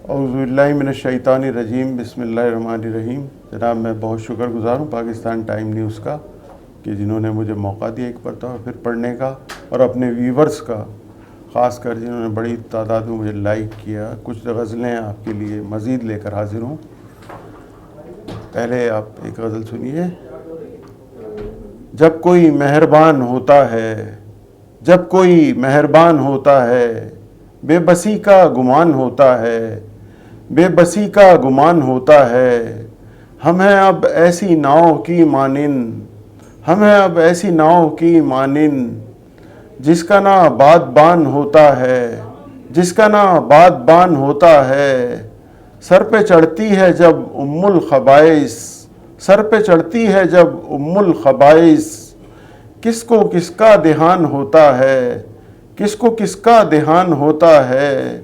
اعوذ باللہ من الشیطان الرجیم، بسم اللہ الرحمن الرحیم۔ جناب میں بہت شکر گزار ہوں پاکستان ٹائم نیوز کا کہ جنہوں نے مجھے موقع دیا ایک مرتبہ پھر پڑھنے کا، اور اپنے ویورز کا خاص کر جنہوں نے بڑی تعداد میں مجھے لائک کیا۔ کچھ غزلیں آپ کے لیے مزید لے کر حاضر ہوں۔ پہلے آپ ایک غزل سنیے۔ جب کوئی مہربان ہوتا ہے، جب کوئی مہربان ہوتا ہے، بے بسی کا گمان ہوتا ہے، بے بسی کا گمان ہوتا ہے۔ ہم ہیں اب ایسی ناؤ کی مانند، ہم ہیں اب ایسی ناؤ کی مانند، جس کا نہ بادبان ہوتا ہے، جس کا نہ بادبان ہوتا ہے۔ سر پہ چڑھتی ہے جب ام الخبائث، سر پہ چڑھتی ہے جب ام الخبائث، کس کو کس کا دھیان ہوتا ہے، کس کو کس کا دھیان ہوتا ہے۔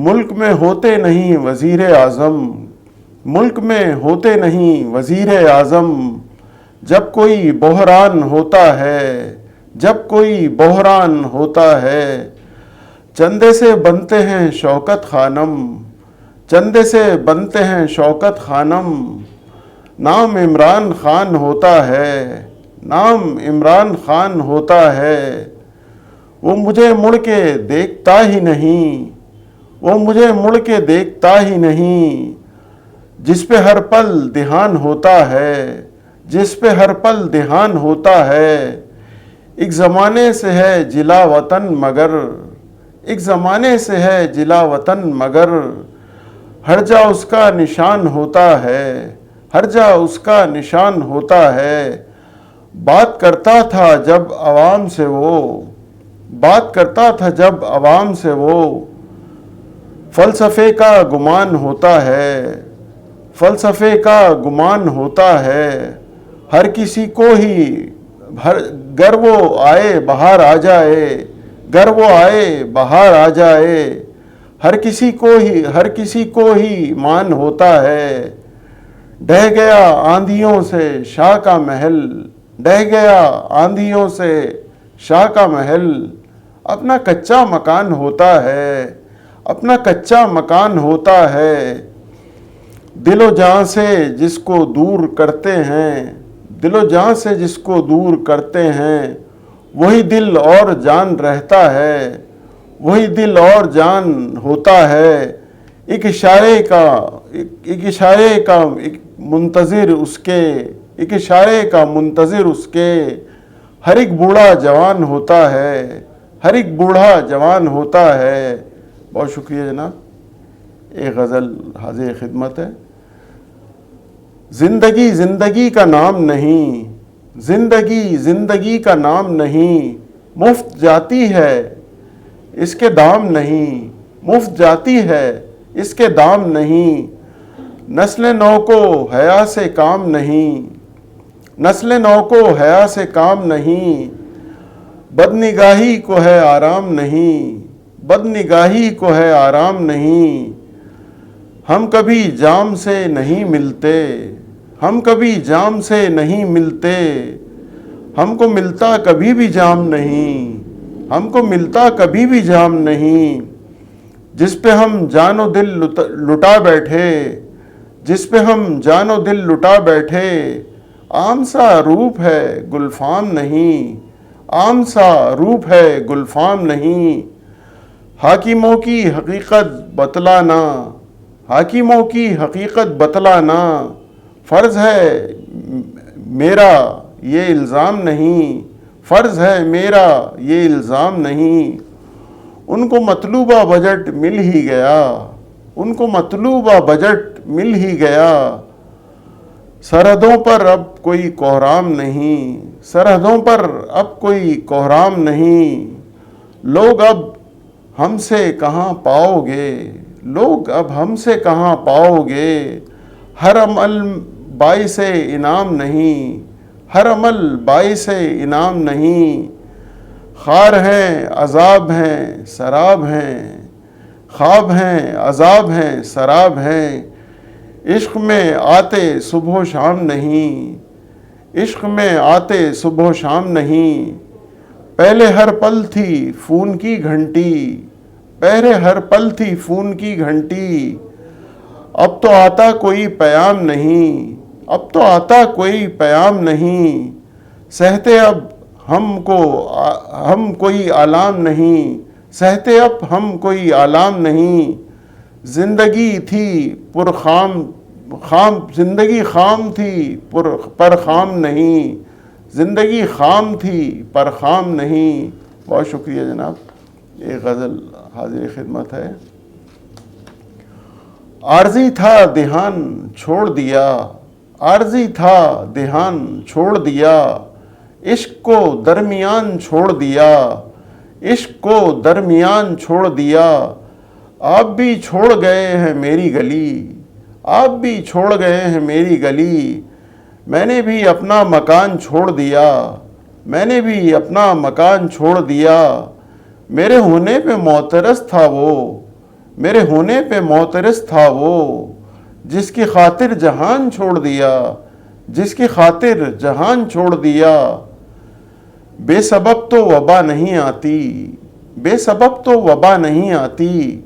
ملک میں ہوتے نہیں وزیر اعظم، ملک میں ہوتے نہیں وزیر اعظم، جب کوئی بحران ہوتا ہے، جب کوئی بحران ہوتا ہے۔ چندے سے بنتے ہیں شوکت خانم، چندے سے بنتے ہیں شوکت خانم، نام عمران خان ہوتا ہے، نام عمران خان ہوتا ہے۔ وہ مجھے مڑ کے دیکھتا ہی نہیں، وہ مجھے مڑ کے دیکھتا ہی نہیں، جس پہ ہر پل دھیان ہوتا ہے، جس پہ ہر پل دھیان ہوتا ہے۔ ایک زمانے سے ہے جلا وطن مگر، ایک زمانے سے ہے جلا وطن مگر، ہر جا اس کا نشان ہوتا ہے، ہر جا اس کا نشان ہوتا ہے۔ بات کرتا تھا جب عوام سے وہ، بات کرتا تھا جب عوام سے وہ، فلسفے کا گمان ہوتا ہے، فلسفے کا گمان ہوتا ہے۔ ہر کسی کو ہی گر وہ آئے بہار آ جائے، گر وہ آئے بہار آ جائے، ہر کسی کو ہی، ہر کسی کو ہی مان ہوتا ہے۔ ڈہ گیا آندھیوں سے شاہ کا محل، ڈہ گیا آندھیوں سے شاہ کا محل، اپنا کچا مکان ہوتا ہے، اپنا کچا مکان ہوتا ہے۔ دل و جاں سے جس کو دور کرتے ہیں، دل و جاں سے جس کو دور کرتے ہیں، وہی دل اور جان رہتا ہے، وہی دل اور جان ہوتا ہے۔ ایک اشارے کا، ایک اشارے کا ایک منتظر اس کے، ایک اشارے کا منتظر اس کے، ہر ایک بوڑھا جوان ہوتا ہے، ہر ایک بوڑھا جوان ہوتا ہے۔ بہت شکریہ جناب۔ ایک غزل حاضر خدمت ہے۔ زندگی زندگی کا نام نہیں، زندگی زندگی کا نام نہیں، مفت جاتی ہے اس کے دام نہیں، مفت جاتی ہے اس کے دام نہیں۔ نسل نو کو حیا سے کام نہیں، نسل نو کو حیا سے کام نہیں، بدنگاہی کو ہے آرام نہیں، بدنگاہی کو ہے آرام نہیں۔ ہم کبھی جام سے نہیں ملتے، ہم کبھی جام سے نہیں ملتے، ہم کو ملتا کبھی بھی جام نہیں، ہم کو ملتا کبھی بھی جام نہیں۔ جس پہ ہم جان و دل لٹا بیٹھے، جس پہ ہم جان و دل لٹا بیٹھے، عام سا روپ ہے گلفام نہیں، عام سا روپ ہے گلفام نہیں۔ حاکموں کی حقیقت بتلانا، حاکموں کی حقیقت بتلانا، فرض ہے میرا یہ الزام نہیں، فرض ہے میرا یہ الزام نہیں۔ ان کو مطلوبہ بجٹ مل ہی گیا، ان کو مطلوبہ بجٹ مل ہی گیا، سرحدوں پر اب کوئی کوحرام نہیں، سرحدوں پر اب کوئی کوحرام نہیں۔ لوگ اب ہم سے کہاں پاؤ گے، لوگ اب ہم سے کہاں پاؤ گے، ہر عمل باعث انعام نہیں، ہر عمل باعث انعام نہیں۔ خار ہیں عذاب ہیں سراب ہیں، خواب ہیں عذاب ہیں سراب ہیں، عشق میں آتے صبح و شام نہیں، عشق میں آتے صبح و شام نہیں۔ پہلے ہر پل تھی فون کی گھنٹی، پہرے ہر پل تھی فون کی گھنٹی، اب تو آتا کوئی پیام نہیں، اب تو آتا کوئی پیام نہیں، سہتے اب ہم کوئی آلام نہیں، سہتے اب ہم کوئی آلام نہیں، زندگی تھی زندگی خام تھی پر خام نہیں، زندگی خام تھی پر خام نہیں۔ بہت شکریہ جناب۔ یہ غزل حاضر خدمت ہے۔ عارضی تھا دھیان چھوڑ دیا، عارضی تھا دھیان چھوڑ دیا، عشق کو درمیان چھوڑ دیا، عشق کو درمیان چھوڑ دیا، آپ بھی چھوڑ گئے ہیں میری گلی، آپ بھی چھوڑ گئے ہیں میری گلی، میں نے بھی اپنا مکان چھوڑ دیا، میں نے بھی اپنا مکان چھوڑ دیا، میرے ہونے پہ معترض تھا وہ، میرے ہونے پہ معترض تھا وہ، جس کی خاطر جہان چھوڑ دیا، جس کی خاطر جہان چھوڑ دیا، بے سبب تو وبا نہیں آتی، بے سبب تو وبا نہیں آتی،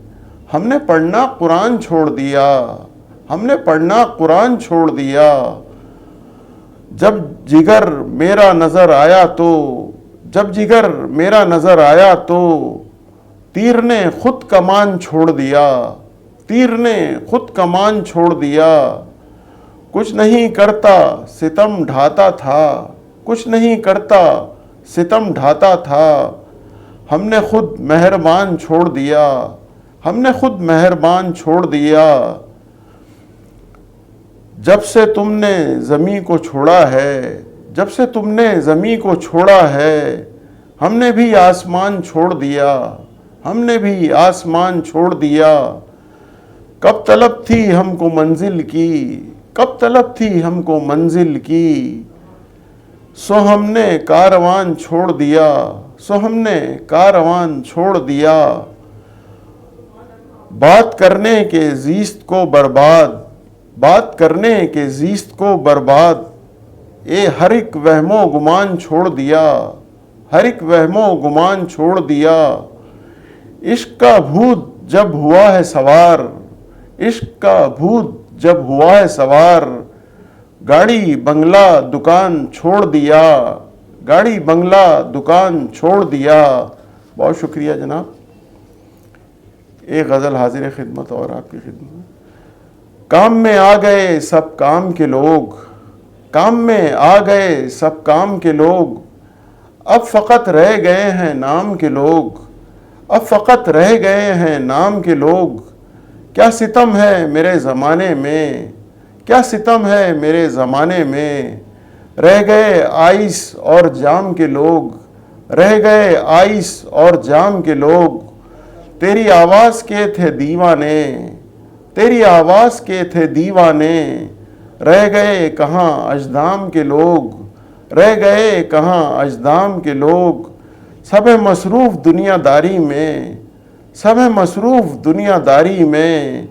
ہم نے پڑھنا قرآن چھوڑ دیا، ہم نے پڑھنا قرآن چھوڑ دیا، جب جگر میرا نظر آیا تو، جب جگر میرا نظر آیا تو، تیر نے خود کمان چھوڑ دیا، تیر نے خود کمان چھوڑ دیا، کچھ نہیں کرتا ستم ڈھاتا تھا، کچھ نہیں کرتا ستم ڈھاتا تھا، ہم نے خود مہربان چھوڑ دیا، ہم نے خود مہربان چھوڑ دیا، جب سے تم نے زمیں کو چھوڑا ہے، جب سے تم نے زمیں کو چھوڑا ہے، ہم نے بھی آسمان چھوڑ دیا، ہم نے بھی آسمان چھوڑ دیا، کب طلب تھی ہم کو منزل کی، کب طلب تھی ہم کو منزل کی، سو ہم نے کاروان چھوڑ دیا، سو ہم نے کاروان چھوڑ دیا، بات کرنے کے زیست کو برباد، بات کرنے کے زیست کو برباد، اے ہر ایک وہم و گمان چھوڑ دیا، ہر ایک وہم و گمان چھوڑ دیا، عشق کا بھوت جب ہوا ہے سوار، عشق کا بھوت جب ہوا ہے سوار، گاڑی بنگلہ دکان چھوڑ دیا، گاڑی بنگلہ دکان چھوڑ دیا۔ بہت شکریہ جناب۔ ایک غزل حاضر خدمت اور آپ کی خدمت میں۔ کام میں آ گئے سب کام کے لوگ، کام میں آ گئے سب کام کے لوگ، اب فقط رہ گئے ہیں نام کے لوگ، اب فقط رہ گئے ہیں نام کے لوگ، کیا ستم ہے میرے زمانے میں، کیا ستم ہے میرے زمانے میں، رہ گئے آئس اور جام کے لوگ، رہ گئے آئس اور جام کے لوگ، تیری آواز کے تھے دیوانے، تیری آواز کے تھے دیوانے، رہ گئے کہاں اجدام کے لوگ، رہ گئے کہاں اجدام کے لوگ، سب مصروف دنیا داری میں، سب مصروف دنیا داری میں،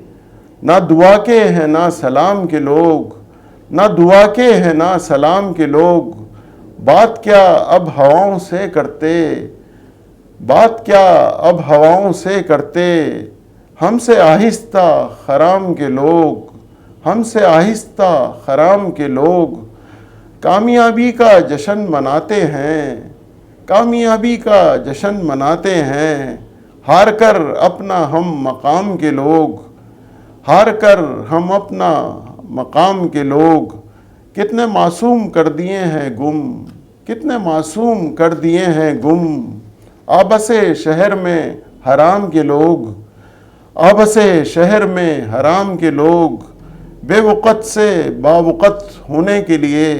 نہ دعا کے ہیں نہ سلام کے لوگ، نہ دعا کے ہیں نہ سلام کے لوگ، بات کیا اب ہواؤں سے کرتے، بات کیا اب ہواؤں سے کرتے، ہم سے آہستہ خرام کے لوگ، ہم سے آہستہ خرام کے لوگ، کامیابی کا جشن مناتے ہیں، کامیابی کا جشن مناتے ہیں، ہار کر اپنا ہم مقام کے لوگ، ہار کر ہم اپنا مقام کے لوگ، کتنے معصوم کر دیے ہیں گم، کتنے معصوم کر دیے ہیں گم، آبس شہر میں حرام کے لوگ، آبس شہر میں حرام کے لوگ، بے وقت سے باوقت ہونے کے لیے،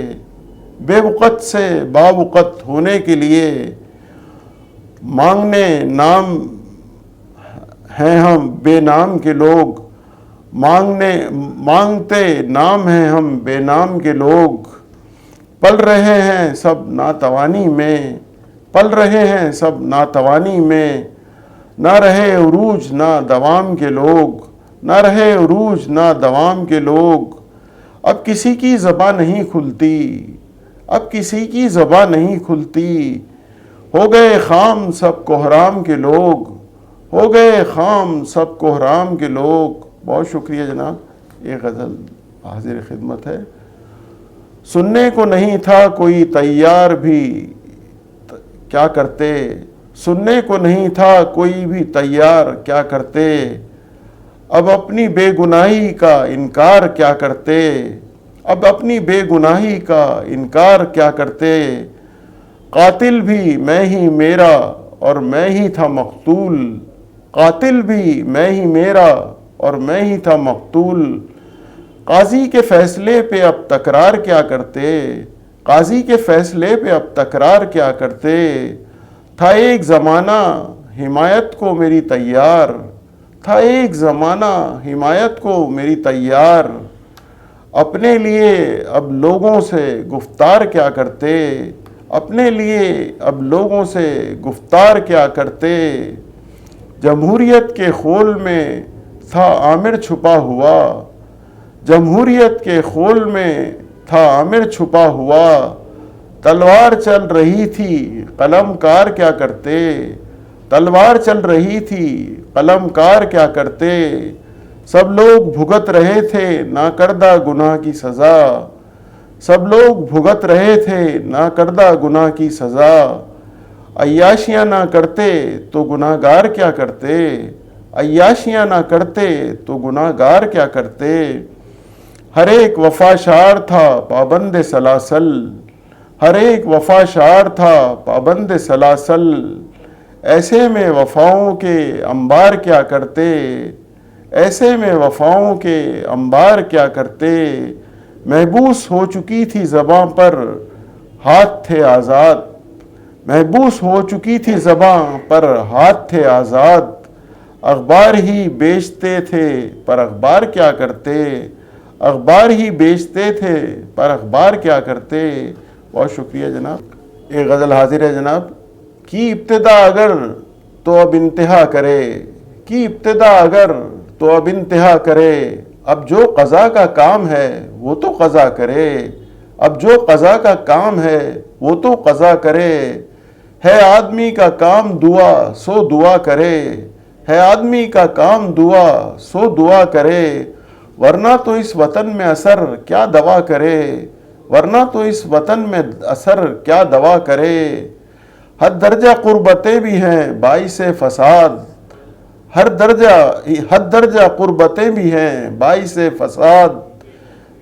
بے وقت سے باوقت ہونے کے لیے، مانگنے نام ہیں ہم بے نام کے لوگ، مانگتے نام ہیں ہم بے نام کے لوگ، پل رہے ہیں سب ناتوانی میں، پل رہے ہیں سب ناتوانی میں، نہ رہے عروج نہ دوام کے لوگ، نہ رہے عروج نہ دوام کے لوگ، اب کسی کی زبان نہیں کھلتی، اب کسی کی زبان نہیں کھلتی، ہو گئے خام سب کوحرام کے لوگ، ہو گئے خام سب کوہرام کے لوگ. بہت شکریہ جناب. یہ غزل حاضر خدمت ہے. سننے کو نہیں تھا کوئی تیار بھی کیا کرتے, سننے کو نہیں تھا کوئی بھی تیار کیا کرتے, اب اپنی بے گناہی کا انکار کیا کرتے, اب اپنی بے گناہی کا انکار کیا کرتے, قاتل بھی میں ہی میرا اور میں ہی تھا مقتول, قاتل بھی میں ہی میرا اور میں ہی تھا مقتول, قاضی کے فیصلے پہ اب تکرار کیا کرتے, قاضی کے فیصلے پہ اب تکرار کیا کرتے, تھا ایک زمانہ حمایت کو میری تیار, تھا ایک زمانہ حمایت کو میری تیار, اپنے لیے اب لوگوں سے گفتار کیا کرتے, اپنے لیے اب لوگوں سے گفتار کیا کرتے, جمہوریت کے خول میں تھا عامر چھپا ہوا, جمہوریت کے خول میں تھا عامر چھپا ہوا, تلوار چل رہی تھی قلم کار کیا کرتے, تلوار چل رہی تھی قلم کار کیا کرتے, سب لوگ بھگت رہے تھے ناکردہ گناہ کی سزا, سب لوگ بھگت رہے تھے ناکردہ گناہ کی سزا, عیاشیاں نہ کرتے تو گناہ گار کیا کرتے, عیاشیاں نہ کرتے تو گناہ گار کیا کرتے, ہر ایک وفا شعار تھا پابند سلاسل, ہر ایک وفا شعار تھا پابند سلاسل, ایسے میں وفاؤں کے انبار کیا کرتے, ایسے میں وفاؤں کے انبار کیا کرتے, محبوس ہو چکی تھی زباں پر ہاتھ تھے آزاد, محبوس ہو چکی تھی زباں پر ہاتھ تھے آزاد, اخبار ہی بیچتے تھے پر اخبار کیا کرتے, اخبار ہی بیچتے تھے پر اخبار کیا کرتے. بہت شکریہ جناب. ایک غزل حاضر ہے جناب. کی ابتدا اگر تو اب انتہا کرے, کی ابتدا اگر تو اب انتہا کرے, اب جو قضا کا کام ہے وہ تو قضا کرے, اب جو قضا کا کام ہے وہ تو قضا کرے, ہے آدمی کا کام دعا سو دعا کرے, ہے آدمی کا کام دعا سو دعا کرے, ورنہ تو اس وطن میں اثر کیا دوا کرے, ورنہ تو اس وطن میں اثر کیا دوا کرے, حد درجہ قربتیں بھی ہیں باعث فساد, حد درجہ قربتیں بھی ہیں باعث فساد,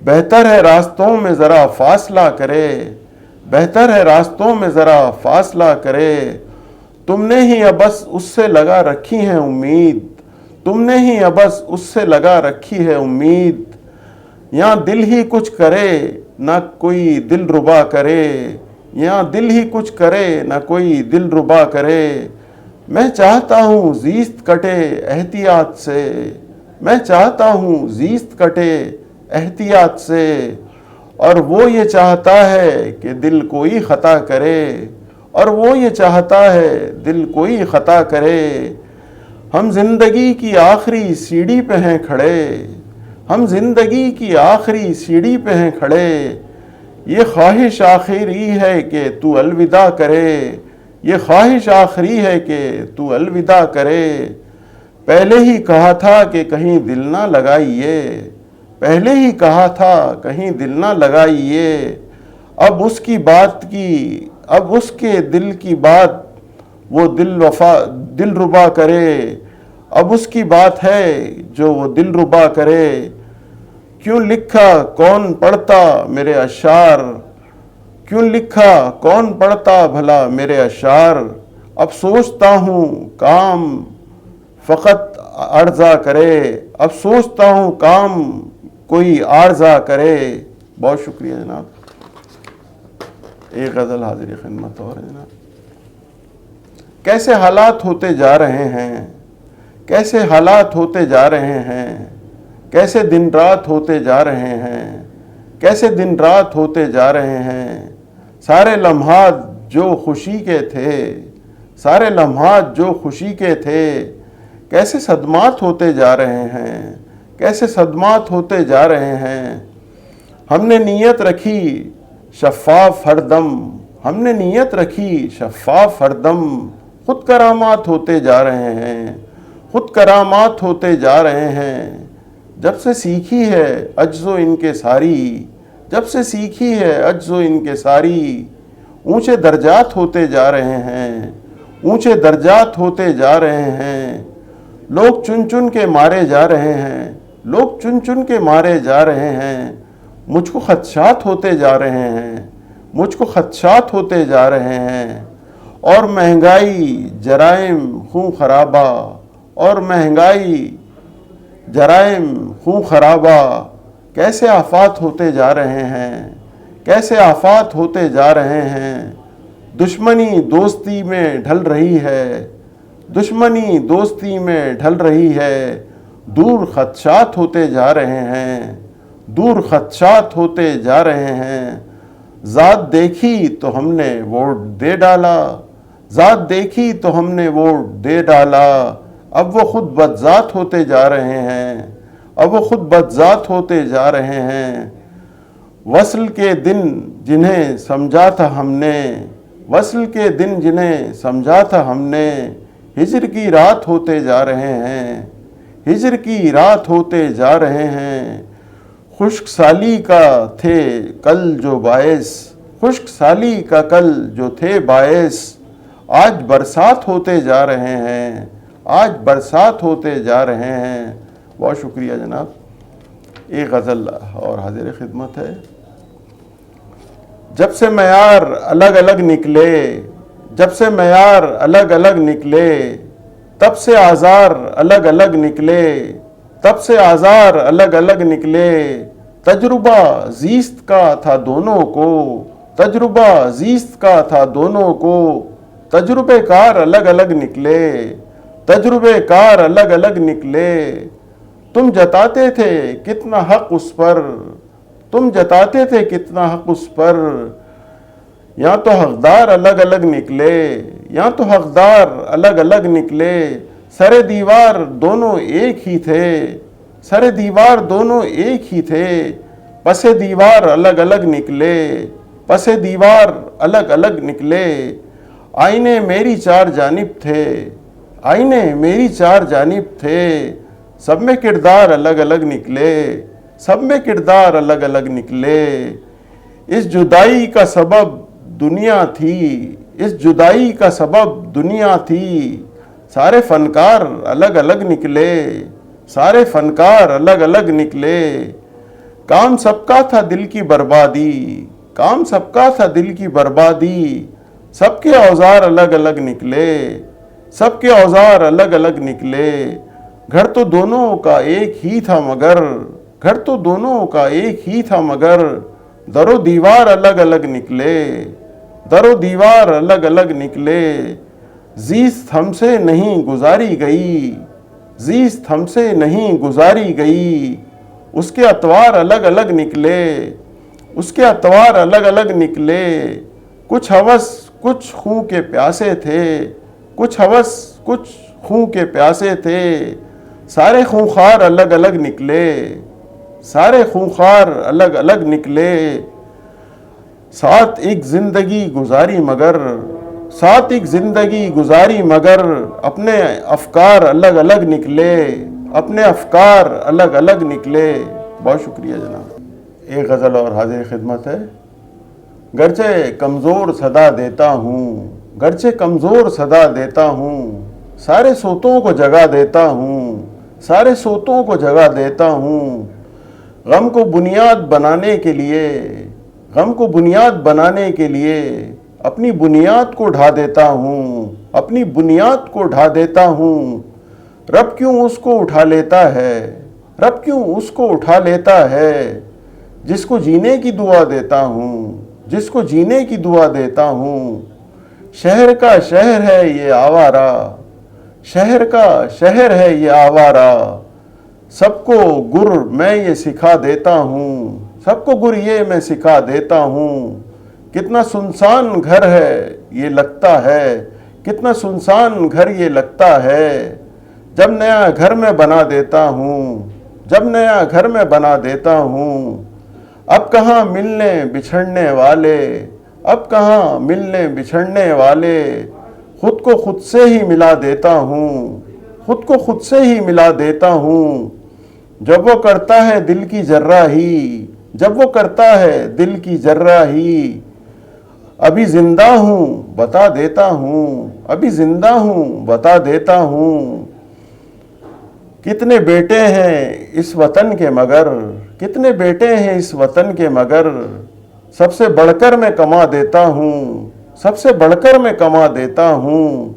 بہتر ہے راستوں میں ذرا فاصلہ کرے, بہتر ہے راستوں میں ذرا فاصلہ کرے, تم نے ہی ابس اس سے لگا رکھی ہے امید, تم نے ہی ابس اس سے لگا رکھی ہے امید, یہاں دل ہی کچھ کرے نہ کوئی دل ربا کرے, یہاں دل ہی کچھ کرے نہ کوئی دل ربا کرے, میں چاہتا ہوں زیست کٹے احتیاط سے, میں چاہتا ہوں زیست کٹے احتیاط سے, اور وہ یہ چاہتا ہے کہ دل کوئی خطا کرے, اور وہ یہ چاہتا ہے دل کوئی خطا کرے, ہم زندگی کی آخری سیڑھی پہ ہیں کھڑے, ہم زندگی کی آخری سیڑھی پہ ہیں کھڑے, یہ خواہش آخری ہے کہ تو الوداع کرے, یہ خواہش آخری ہے کہ تو الوداع کرے, پہلے ہی کہا تھا کہ کہیں دل نہ لگائیے, پہلے ہی کہا تھا کہیں دل نہ لگائیے, اب اس کی بات کی, اب اس کے دل کی بات وہ دل ربا کرے, اب اس کی بات ہے جو وہ دل ربا کرے, کیوں لکھا کون پڑھتا میرے اشعار, کیوں لکھا کون پڑھتا بھلا میرے اشعار, اب سوچتا ہوں کام فقط عرضہ کرے, اب سوچتا ہوں کام کوئی عارضہ کرے. بہت شکریہ جناب. ایک غزل حاضر خدمت اور ہے جناب. کیسے حالات ہوتے جا رہے ہیں, کیسے حالات ہوتے جا رہے ہیں, کیسے دن رات ہوتے جا رہے ہیں, کیسے دن رات ہوتے جا رہے ہیں, سارے لمحات جو خوشی کے تھے, سارے لمحات جو خوشی کے تھے, کیسے صدمات ہوتے جا رہے ہیں, کیسے صدمات ہوتے جا رہے ہیں. ہم نے نیت رکھی شفاف ہر دم, ہم نے نیت رکھی شفاف ہر دم, خود کرامات ہوتے جا رہے ہیں, خود کرامات ہوتے جا رہے ہیں، جب سے سیکھی ہے عجز و ان کے ساری، جب سے سیکھی ہے عجز و ان کے ساری، اونچے درجات ہوتے جا رہے ہیں، اونچے درجات ہوتے جا رہے ہیں، لوگ چن چن کے مارے جا رہے ہیں، لوگ چن چن کے مارے جا رہے ہیں، مجھ کو خدشات ہوتے جا رہے ہیں، مجھ کو خدشات ہوتے جا رہے ہیں، اور مہنگائی جرائم خون خرابہ، اور مہنگائی جرائم خون خرابہ، کیسے آفات ہوتے جا رہے ہیں، کیسے آفات ہوتے جا رہے ہیں، دشمنی دوستی میں ڈھل رہی ہے، دشمنی دوستی میں ڈھل رہی ہے، دور خدشات ہوتے جا رہے ہیں، دور خدشات ہوتے جا رہے ہیں، ذات دیکھی تو ہم نے ووٹ دے ڈالا، ذات دیکھی تو ہم نے ووٹ دے ڈالا، اب وہ خود بدذات ہوتے جا رہے ہیں، اب وہ خود بدذات ہوتے جا رہے ہیں، وصل کے دن جنہیں سمجھا تھا ہم نے، وصل کے دن جنہیں سمجھا تھا ہم نے، ہجر کی رات ہوتے جا رہے ہیں، ہجر کی رات ہوتے جا رہے ہیں، خشک سالی کا تھے کل جو باعث، خشک سالی کا کل جو تھے باعث، آج برسات ہوتے جا رہے ہیں، آج برسات ہوتے جا رہے ہیں۔ بہت شکریہ جناب۔ ایک غزل اور حاضر خدمت ہے۔ جب سے معیار الگ الگ نکلے، جب سے معیار الگ الگ نکلے، تب سے آزار الگ الگ نکلے، تب سے آزار الگ الگ نکلے، تجربہ زیست کا تھا دونوں کو، تجربہ زیست کا تھا دونوں کو، تجربے کار الگ الگ نکلے، تجربے کار الگ الگ نکلے، تم جتاتے تھے کتنا حق اس پر، تم جتاتے تھے کتنا حق اس پر، یا تو حقدار الگ الگ نکلے، یا تو حقدار الگ الگ نکلے، سر دیوار دونوں ایک ہی تھے، سر دیوار دونوں ایک ہی تھے، پس دیوار الگ الگ نکلے، پس دیوار الگ الگ نکلے، آئینے میری چار جانب تھے، آئینے میری چار جانب تھے، سب میں کردار الگ الگ نکلے، سب میں کردار الگ الگ نکلے، اس جدائی کا سبب دنیا تھی، اس جدائی کا سبب دنیا تھی، سارے فنکار الگ الگ نکلے، سارے فنکار الگ الگ نکلے، کام سب کا تھا دل کی بربادی، کام سب کا تھا دل کی بربادی، سب کے اوزار الگ الگ نکلے، سب کے اوزار الگ الگ نکلے، گھر تو دونوں کا ایک ہی تھا مگر، گھر تو دونوں کا ایک ہی تھا مگر، در و دیوار الگ الگ نکلے، در و دیوار الگ الگ نکلے، زیست ہم سے نہیں گزاری گئی، زیست ہم سے نہیں گزاری گئی، اس کے اطوار الگ الگ نکلے، اس کے اطوار الگ الگ نکلے، کچھ ہوس کچھ خوں کے پیاسے تھے، کچھ ہوس کچھ خوں کے پیاسے تھے، سارے خونخوار الگ الگ نکلے، سارے خونخوار الگ الگ نکلے، ساتھ ایک زندگی گزاری مگر، ساتھ ایک زندگی گزاری مگر، اپنے افکار الگ الگ نکلے، اپنے افکار الگ الگ نکلے۔ بہت شکریہ جناب۔ ایک غزل اور حاضر خدمت ہے۔ گرچہ کمزور صدا دیتا ہوں، گرچہ کمزور صدا دیتا ہوں، سارے صوتوں کو جگہ دیتا ہوں، سارے صوتوں کو جگہ دیتا ہوں، غم کو بنیاد بنانے کے لیے، غم کو بنیاد بنانے کے لیے، اپنی بنیاد کو ڈھا دیتا ہوں، اپنی بنیاد کو ڈھا دیتا ہوں، رب کیوں اس کو اٹھا لیتا ہے، رب کیوں اس کو اٹھا لیتا ہے، جس کو جینے کی دعا دیتا ہوں، جس کو جینے کی دعا دیتا ہوں، شہر کا شہر ہے یہ آوارہ، شہر کا شہر ہے یہ آوارہ، سب کو گر میں یہ سکھا دیتا ہوں، سب کو گر یہ میں سکھا دیتا ہوں، کتنا سنسان گھر ہے یہ لگتا ہے، کتنا سنسان گھر یہ لگتا ہے، جب نیا گھر میں بنا دیتا ہوں، جب نیا گھر میں بنا دیتا ہوں، اب کہاں ملنے بچھڑنے والے، اب کہاں ملنے بچھڑنے والے، خود کو خود سے ہی ملا دیتا ہوں، خود کو خود سے ہی ملا دیتا ہوں جب وہ کرتا ہے دل کی جراحی، جب وہ کرتا ہے دل کی جراحی۔ ابھی زندہ ہوں بتا دیتا ہوں، ابھی زندہ ہوں بتا دیتا ہوں۔ کتنے بیٹے ہیں اس وطن کے مگر، کتنے بیٹے ہیں اس وطن کے مگر، سب سے بڑھ کر میں کما دیتا ہوں، سب سے بڑھ کر میں کما دیتا ہوں۔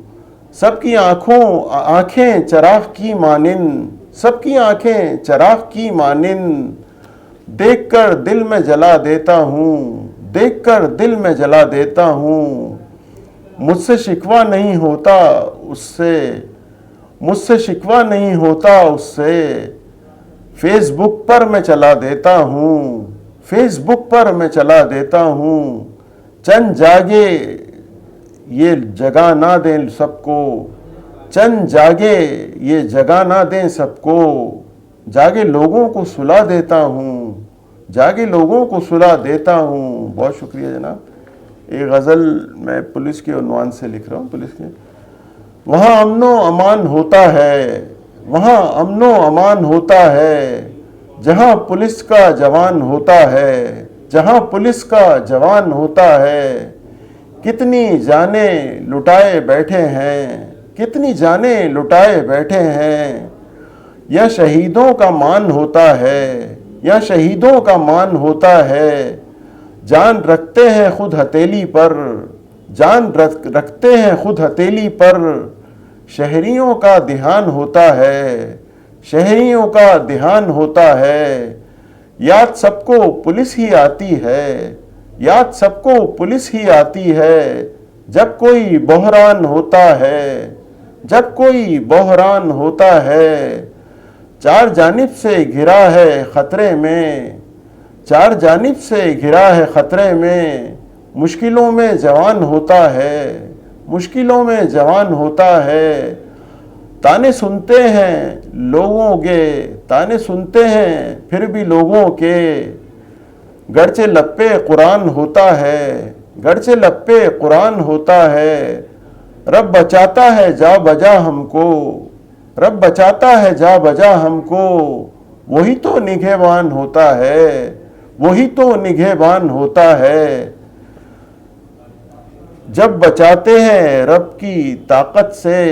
سب کی آنکھیں چراغ کی مانند، سب کی آنکھیں چراغ کی مانند، دیکھ کر دل میں جلا دیتا ہوں، دیکھ کر دل میں جلا دیتا ہوں۔ مجھ سے شکوہ نہیں ہوتا اس سے، مجھ سے شکوہ نہیں ہوتا اس سے، فیس بک پر میں چلا دیتا ہوں، فیس بک پر میں چلا دیتا ہوں۔ چند جاگے یہ جگہ نہ دیں سب کو، چند جاگے یہ جگہ نہ دیں سب کو، جاگے لوگوں کو سلا دیتا ہوں، جاگے لوگوں کو سلا دیتا ہوں۔ بہت شکریہ جناب۔ ایک غزل میں پولیس کے عنوان سے لکھ رہا ہوں، پولیس کے۔ وہاں امن و امان ہوتا ہے، وہاں امن و امان ہوتا ہے، جہاں پولیس کا جوان ہوتا ہے، جہاں پولیس کا جوان ہوتا ہے۔ کتنی جانیں لٹائے بیٹھے ہیں، کتنی جانیں لٹائے بیٹھے ہیں، یا شہیدوں کا مان ہوتا ہے، یا شہیدوں کا مان ہوتا ہے۔ جان رکھتے ہیں خود ہتھیلی پر، جان رکھتے ہیں خود ہتھیلی پر، شہریوں کا دھیان ہوتا ہے، شہریوں کا دھیان ہوتا ہے۔ یاد سب کو پولیس ہی آتی ہے، یاد سب کو پولیس ہی آتی ہے، جب کوئی بحران ہوتا ہے، جب کوئی بحران ہوتا ہے۔ چار جانب سے گھرا ہے خطرے میں، چار جانب سے گھرا ہے خطرے میں، مشکلوں میں جوان ہوتا ہے، مشکلوں میں جوان ہوتا ہے۔ تانے سنتے ہیں لوگوں کے، تانے سنتے ہیں پھر بھی لوگوں کے، گرچہ لب پہ قرآن ہوتا ہے، گرچہ لب پہ قرآن ہوتا ہے۔ رب بچاتا ہے جا بجا ہم کو، رب بچاتا ہے جا بجا ہم کو، وہی تو نگہبان ہوتا ہے، وہی تو نگہبان ہوتا ہے۔ جب بچاتے ہیں رب کی طاقت سے،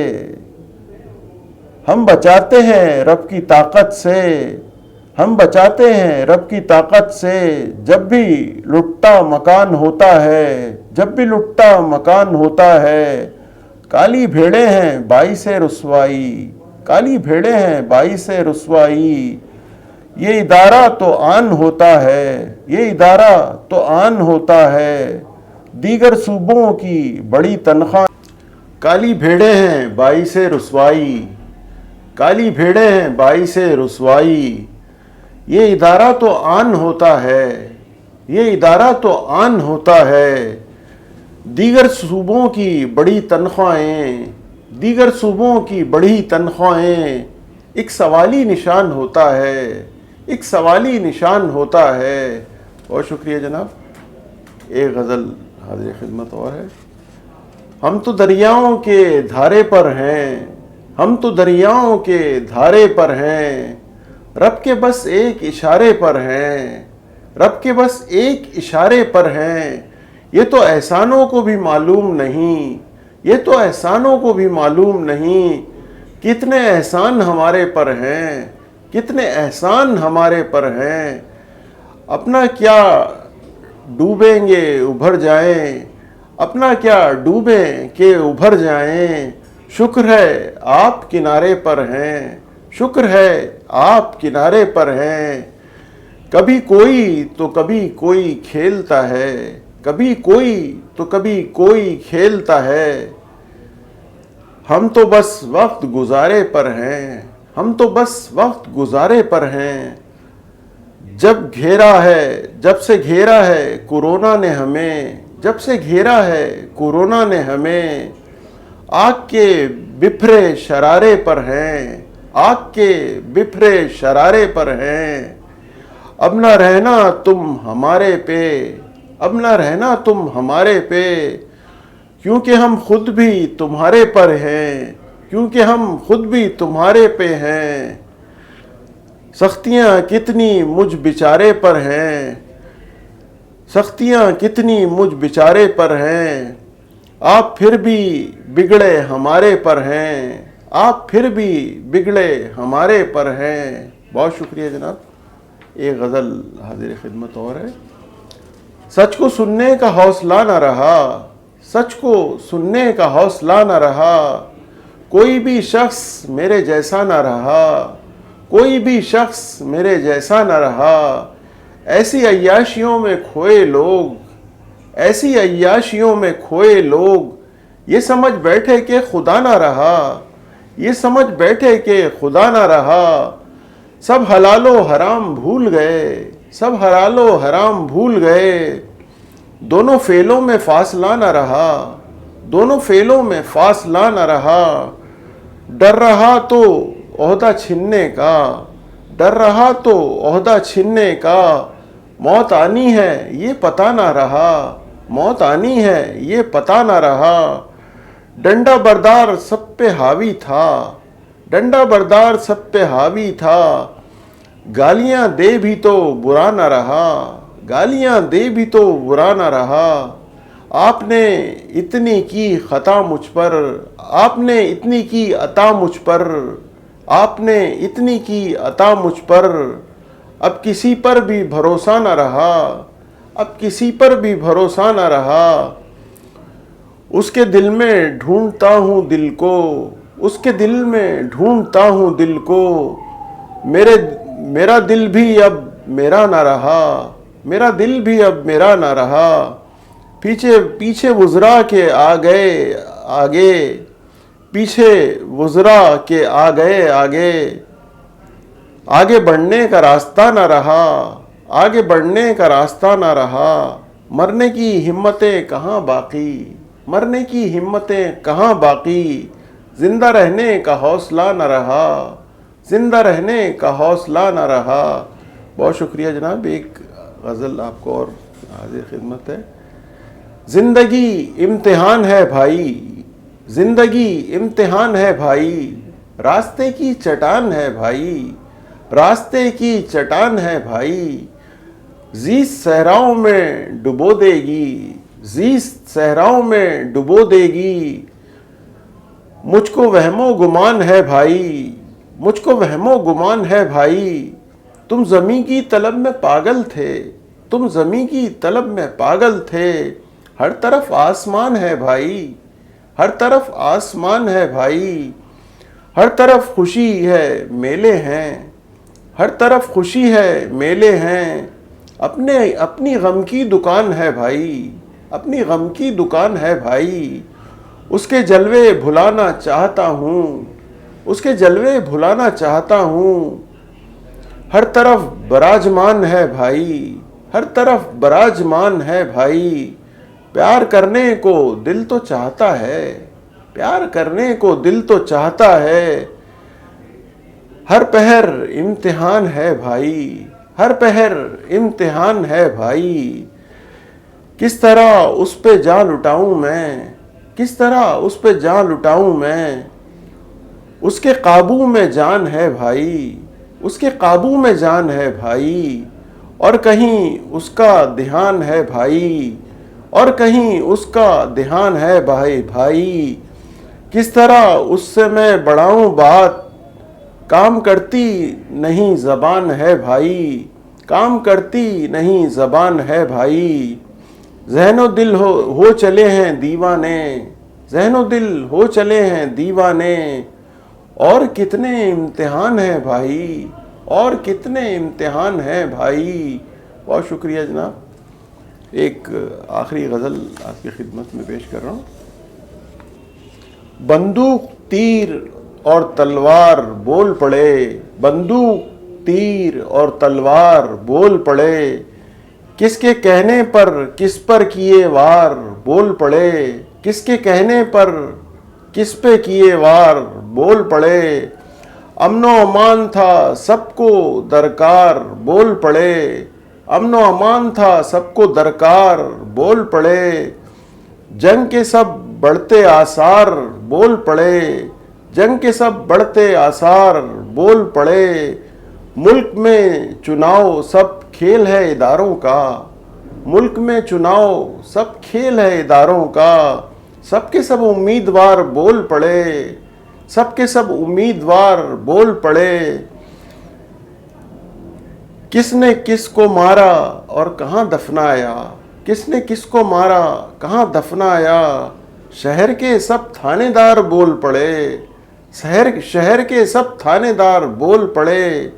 ہم بچاتے ہیں رب کی طاقت سے، ہم بچاتے ہیں رب کی طاقت سے۔ جب بھی لٹتا مکان ہوتا ہے، جب بھی لٹتا مکان ہوتا ہے۔ کالی بھیڑیں ہیں باعث رسوائی، کالی بھیڑیں ہیں باعث رسوائی۔ یہ ادارہ تو آن ہوتا ہے، یہ ادارہ تو آن ہوتا ہے، دیگر صوبوں کی بڑی تنخواہ۔ کالی بھیڑیں ہیں باعث رسوائی، کالی بھیڑیں ہیں باعث رسوائی۔ یہ ادارہ تو آن ہوتا ہے، یہ ادارہ تو آن ہوتا ہے، دیگر صوبوں کی بڑی تنخواہیں، دیگر صوبوں کی بڑی تنخواہیں۔ ایک سوالی نشان ہوتا ہے، ایک سوالی نشان ہوتا ہے۔ بہت شکریہ جناب۔ ایک غزل حاضر خدمت اور ہے۔ ہم تو دریاؤں کے دھارے پر ہیں، ہم تو دریاؤں کے دھارے پر ہیں، رب کے بس ایک اشارے پر ہیں، رب کے بس ایک اشارے پر ہیں۔ یہ تو احسانوں کو بھی معلوم نہیں، یہ تو احسانوں کو بھی معلوم نہیں، کتنے احسان ہمارے پر ہیں، کتنے احسان ہمارے پر ہیں۔ اپنا کیا ڈوبیں گے ابھر جائیں، اپنا کیا ڈوبیں کہ ابھر جائیں، شکر ہے آپ کنارے پر ہیں، شکر ہے آپ کنارے پر ہیں۔ کبھی کوئی تو کبھی کوئی کھیلتا ہے، کبھی کوئی تو کبھی کوئی کھیلتا ہے، ہم تو بس وقت گزارے پر ہیں، ہم تو بس وقت گزارے پر ہیں۔ جب گھیرا ہے، جب سے گھیرا ہے کورونا نے ہمیں، جب سے گھیرا ہے کورونا نے ہمیں، آگ کے بپھرے شرارے پر ہیں، آگ کے بپھرے شرارے پر ہیں۔ اب نہ رہنا تم ہمارے پہ، اب نہ رہنا تم ہمارے پہ، کیونکہ ہم خود بھی تمہارے پر ہیں، کیونکہ ہم خود بھی تمہارے پہ ہیں، سختیاں کتنی مجھ بیچارے پر ہیں، سختیاں کتنی مجھ بیچارے پر ہیں، آپ پھر بھی بگڑے ہمارے پر ہیں، آپ پھر بھی بگڑے ہمارے پر ہیں۔ بہت شکریہ جناب۔ ایک غزل حاضر خدمت اور ہے۔ سچ کو سننے کا حوصلہ نہ رہا، سچ کو سننے کا حوصلہ نہ رہا، کوئی بھی شخص میرے جیسا نہ رہا، کوئی بھی شخص میرے جیسا نہ رہا، ایسی عیاشیوں میں کھوئے لوگ، ایسی عیاشیوں میں کھوئے لوگ، یہ سمجھ بیٹھے کہ خدا نہ رہا، یہ سمجھ بیٹھے کہ خدا نہ رہا، سب حلال و حرام بھول گئے، سب حلال و حرام بھول گئے، دونوں فعلوں میں فاصلہ نہ رہا، دونوں فعلوں میں فاصلہ نہ رہا، ڈر رہا تو عہدہ چھننے کا، ڈر رہا تو عہدہ چھننے کا، موت آنی ہے یہ پتہ نہ رہا، موت آنی ہے یہ پتہ نہ رہا، ڈنڈا بردار سب پہ حاوی تھا، ڈنڈا بردار سب پہ حاوی تھا، گالیاں دے بھی تو برا نہ رہا، گالیاں دے بھی تو برا نہ رہا، آپ نے اتنی کی خطا مجھ پر، آپ نے اتنی کی عطا مجھ پر، آپ نے اتنی کی عطا مجھ پر، اب کسی پر بھی بھروسہ نہ رہا، اب کسی پر بھی بھروسہ نہ رہا، اس کے دل میں ڈھونڈتا ہوں دل کو، اس کے دل میں ڈھونڈتا ہوں دل کو، میرا دل بھی اب میرا نہ رہا، میرا دل بھی اب میرا نہ رہا، پیچھے وزراء کے آ گئے آگے، پیچھے وزراء کے آ گئے آگے، آگے بڑھنے کا راستہ نہ رہا، آگے بڑھنے کا راستہ نہ رہا، مرنے کی ہمتیں کہاں باقی، مرنے کی ہمتیں کہاں باقی، زندہ رہنے کا حوصلہ نہ رہا، زندہ رہنے کا حوصلہ نہ رہا۔ بہت شکریہ جناب۔ ایک غزل آپ کو اور حاضر خدمت ہے۔ زندگی امتحان ہے بھائی، زندگی امتحان ہے بھائی، راستے کی چٹان ہے بھائی، راستے کی چٹان ہے بھائی، زیست صحراؤں میں ڈبو دے گی، زیست صحراؤں میں ڈبو دے گی، مجھ کو وہم و گمان ہے بھائی، مجھ کو وہم و گمان ہے بھائی، تم زمیں کی طلب میں پاگل تھے، تم زمیں کی طلب میں پاگل تھے، ہر طرف آسمان ہے بھائی، ہر طرف آسمان ہے بھائی، ہر طرف خوشی ہے میلے ہیں، ہر طرف خوشی ہے میلے ہیں، اپنی غم کی دکان ہے بھائی، اپنی غم کی دکان ہے بھائی، اس کے جلوے بھلانا چاہتا ہوں، اس کے جلوے بھلانا چاہتا ہوں، ہر طرف براجمان ہے بھائی، ہر طرف براجمان ہے بھائی، پیار کرنے کو دل تو چاہتا ہے، پیار کرنے کو دل تو چاہتا ہے، ہر پہر امتحان ہے بھائی، ہر پہر امتحان ہے بھائی، کس طرح اس پہ جان لٹاؤں میں، کس طرح اس پہ جان لٹاؤں میں، اس کے قابو میں جان ہے بھائی، اس کے قابو میں جان ہے بھائی، اور کہیں اس کا دھیان ہے بھائی، اور کہیں اس کا دھیان ہے بھائی، کس طرح اس سے میں بڑھاؤں بات، کام کرتی نہیں زبان ہے بھائی، کام کرتی نہیں زبان ہے بھائی، ذہن و دل ہو چلے ہیں دیوانے، ذہن و دل ہو چلے ہیں دیوانے، اور کتنے امتحان ہیں بھائی، اور کتنے امتحان ہیں بھائی۔ بہت شکریہ جناب۔ ایک آخری غزل آپ کی خدمت میں پیش کر رہا ہوں۔ بندوق تیر اور تلوار بول پڑے، بندوق تیر اور تلوار بول پڑے، کس کے کہنے پر کس پر کیے وار بول پڑے، کس کے کہنے پر کس پہ کیے وار بول پڑے، امن و امان تھا سب کو درکار بول پڑے، امن و امان تھا سب کو درکار بول پڑے، جنگ کے سب بڑھتے آثار بول پڑے، جنگ کے سب بڑھتے آثار بول پڑے، ملک میں چناؤ سب کھیل ہے اداروں کا، ملک میں چناؤ سب کھیل ہے اداروں کا، سب کے سب امیدوار بول پڑے، سب کے سب امیدوار بول پڑے، کس نے کس کو مارا اور کہاں دفنایا، کس نے کس کو مارا کہاں دفنایا، شہر کے سب تھانے دار بول پڑے، شہر کے سب تھانے دار بول پڑے،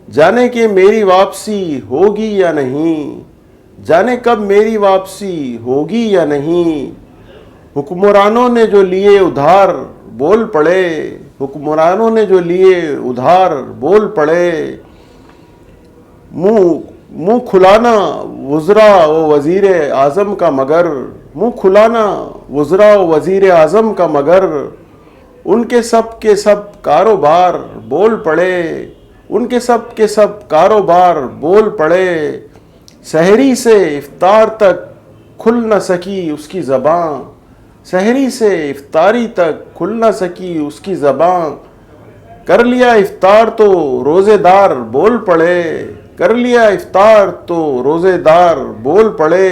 جانے کہ میری واپسی ہوگی یا نہیں، جانے کب میری واپسی ہوگی یا نہیں، حکمرانوں نے جو لیے ادھار بول پڑے، حکمرانوں نے جو لیے ادھار بول پڑے، منہ کھلانا وزراء و وزیر اعظم کا مگر، منہ کھلانا وزراء و وزیر اعظم کا مگر، ان کے سب کاروبار بول پڑے، ان کے سب کاروبار بول پڑے، سحری سے افطار تک کھل نہ سکی اس کی زباں، سحری سے افطاری تک کھل نہ سکی اس کی زباں، کر لیا افطار تو روزے دار بول پڑے، کر لیا افطار تو روزے دار بول پڑے،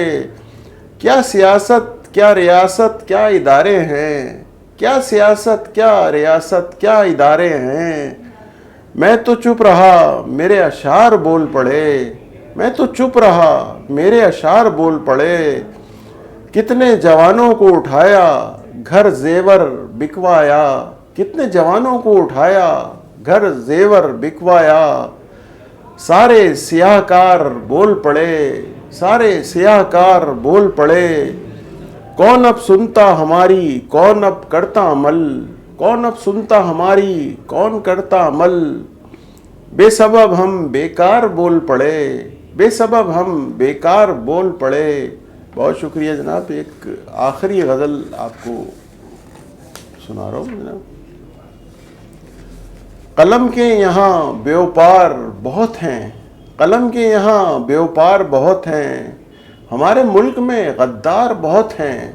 کیا سیاست کیا ریاست کیا ادارے ہیں، کیا سیاست کیا ریاست کیا ادارے ہیں، میں تو چپ رہا میرے اشعار بول پڑے، میں تو چپ رہا میرے اشعار بول پڑے، کتنے جوانوں کو اٹھایا گھر زیور بکوایا، کتنے جوانوں کو اٹھایا گھر زیور بکوایا، سارے سیاہ کار بول پڑے، سارے سیاہ کار بول پڑے، کون اب سنتا ہماری کون اب کرتا عمل، کون اب سنتا ہماری کون کرتا عمل، بے سبب ہم بیکار بول پڑے، بے سبب ہم بیکار بول پڑے۔ بہت شکریہ جناب۔ ایک آخری غزل آپ کو سنا رہا ہوں جناب۔ قلم کے یہاں بیوپار بہت ہیں، قلم کے یہاں بیوپار بہت ہیں، ہمارے ملک میں غدار بہت ہیں،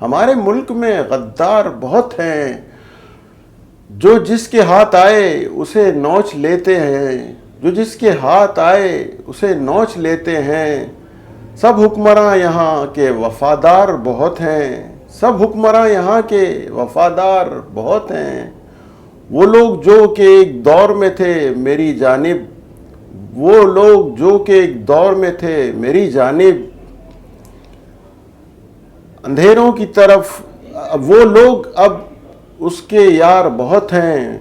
ہمارے ملک میں غدار بہت ہیں، جو جس کے ہاتھ آئے اسے نوچ لیتے ہیں، جو جس کے ہاتھ آئے اسے نوچ لیتے ہیں، سب حکمراں یہاں کے وفادار بہت ہیں، سب حکمراں یہاں کے وفادار بہت ہیں، وہ لوگ جو کہ ایک دور میں تھے میری جانب، وہ لوگ جو کہ ایک دور میں تھے میری جانب، اندھیروں کی طرف وہ لوگ اب اس کے یار بہت ہیں،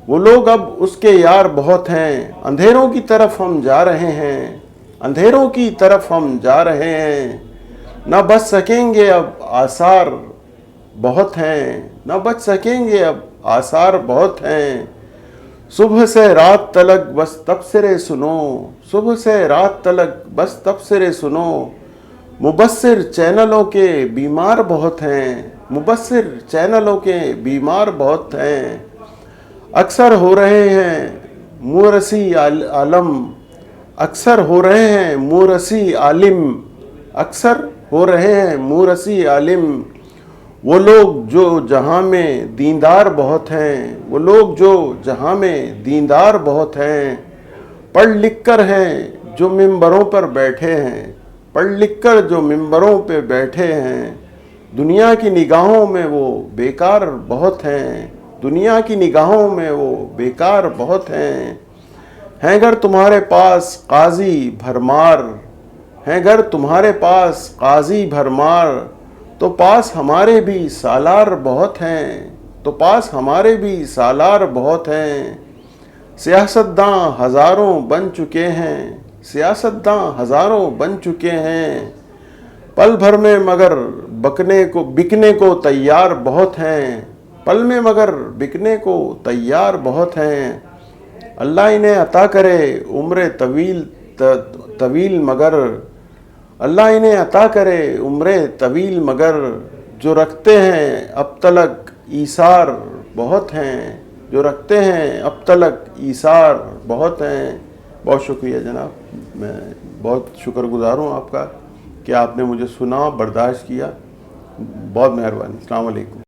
وہ لوگ اب اس کے یار بہت ہیں، اندھیروں کی طرف ہم جا رہے ہیں، اندھیروں کی طرف ہم جا رہے ہیں، نہ بچ سکیں گے اب آثار بہت ہیں، نہ بچ سکیں گے اب آثار بہت ہیں، صبح سے رات تلک بس تبصرے سنو، صبح سے رات تلک بس تبصرے سنو، مبصر چینلوں کے بیمار بہت ہیں، مبصر چینلوں کے بیمار بہت ہیں، اکثر ہو رہے ہیں مورثی عالم، اکثر ہو رہے ہیں مورثی عالم، اکثر ہو رہے ہیں مورثی عالم، وہ لوگ جو جہاں میں دیندار بہت ہیں، وہ لوگ جو جہاں میں دیندار بہت ہیں، پڑھ لکھ کر ہیں جو ممبروں پر بیٹھے ہیں، پڑھ لکھ کر جو ممبروں پہ بیٹھے ہیں، دنیا کی نگاہوں میں وہ بیکار بہت ہیں، دنیا کی نگاہوں میں وہ بیکار بہت ہیں، گر تمہارے پاس قاضی بھرمار، گر تمہارے پاس قاضی بھرمار، تو پاس ہمارے بھی سالار بہت ہیں، تو پاس ہمارے بھی سالار بہت ہیں، سیاستداں ہزاروں بن چکے ہیں، سیاستداں ہزاروں بن چکے ہیں، پل بھر میں مگر بکنے کو تیار بہت ہیں، پل میں مگر بکنے کو تیار بہت ہیں، اللہ انہیں عطا کرے عمر طویل مگر، اللہ انہیں عطا کرے عمر طویل مگر، جو رکھتے ہیں اب تلک ایثار بہت ہیں، جو رکھتے ہیں اب تلک ایثار بہت ہیں۔ بہت شکریہ جناب، میں بہت شکر گزار ہوں آپ کا کہ آپ نے مجھے سنا، برداشت کیا، بہت مہربانی۔ السلام علیکم۔